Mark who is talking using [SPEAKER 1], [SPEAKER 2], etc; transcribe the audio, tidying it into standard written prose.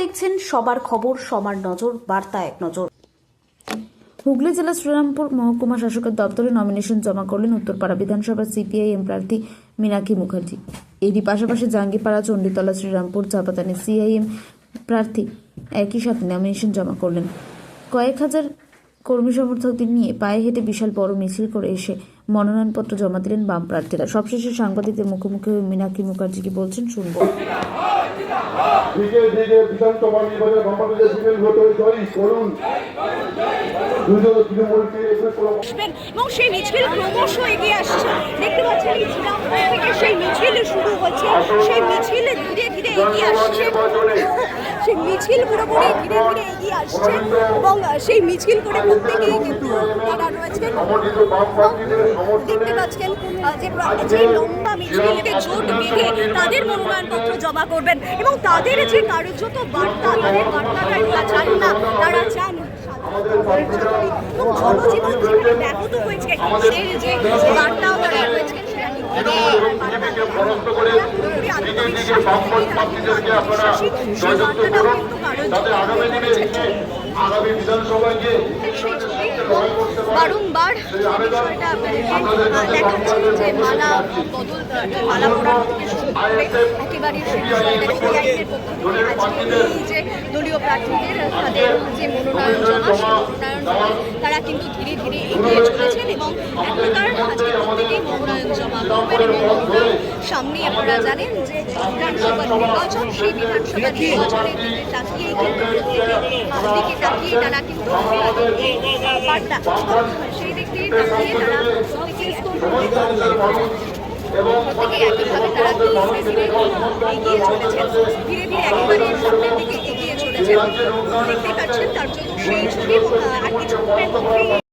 [SPEAKER 1] দেখছেন সবার খবর, সবার নজর, বার্তা এক নজর। হুগলি জেলা শ্রীরামপুর মহকুমা শাসকের দপ্তরে নমিনেশন জমা করলেন উত্তরপাড়া বিধানসভার সিপিআইএম প্রার্থী মীনাক্ষী মুখার্জি। এরই পাশাপাশি জাঙ্গিপাড়া, চণ্ডীতলা, শ্রীরামপুর, চাপাতানি সিআইএম প্রার্থী একই সাথে নমিনেশন জমা করলেন। কয়েক হাজার কর্মী সমর্থকদের নিয়ে পায়ে হেঁটে বিশাল বড় মিছিল করে এসে মনোনয়নপত্র জমা দিলেন বাম প্রার্থীরা। সবশেষে সাংবাদিকদের মুখোমুখি হয়ে মীনাক্ষী মুখার্জি কি বলছেন শুনবো।
[SPEAKER 2] বিধানসভা নির্বাচনে বামপন্থীদের সিভিল ভোট জয়ী করুন।
[SPEAKER 3] এবং সেই মিছিল ক্রমশ এগিয়ে আসছে। দেখতে পাচ্ছেন থেকে সেই মিছিল শুরু হচ্ছে, সেই মিছিল ধীরে ধীরে এগিয়ে আসছে, সেই মিছিল পুরোপুরি ধীরে ধীরে এগিয়ে আসছে এবং সেই মিছিল করে প্রত্যেকেই কিন্তু তারা রয়েছেন। দেখতে পাচ্ছেন যে লম্বা মিছিলকে জোট বেঁধে তাদের মনোনয়নপত্র জমা করবেন এবং তাদের যে কার্যত বার্তা, তাদের বার্তাটা তারা চান না, তারা চান এবং জনজীবন যেখানে ব্যাহত হয়েছে সেই যে বার্তাও তারা রয়েছে বারংবার বিষয়টা দেখাচ্ছেন যে মালা বদল, মালা পড়ানো থেকে শুরু করে একেবারে সেই বিষয়টা সিপিআইএমের পক্ষ থেকে আজকে এই যে দলীয় প্রার্থীদের তাদের যে মনোনয়ন জমা, সেই মনোনয়ন জমা তারা কিন্তু ধীরে ধীরে এগিয়ে চলেছেন এবং এক প্রকার আজকে প্রত্যেকেই মনোনয়ন জমা করবেন এবং সামনে আপনারা জানেন যে বিধানসভা নির্বাচন, সেই বিধানসভা নির্বাচনের দিকে তাকিয়েই কিন্তু দিকে তাকিয়ে তারা কিন্তু বার্তা সেই দিক থেকে তাকিয়ে তারা প্রত্যেকে একইভাবে তারা ধীরে ধীরে এগিয়ে চলেছেন, ধীরে ধীরে একেবারে সামনের দিকে এগিয়ে চলেছেন। দেখতে পাচ্ছেন তার জন্য সেই ছবি আর কিছুক্ষণের মধ্যেই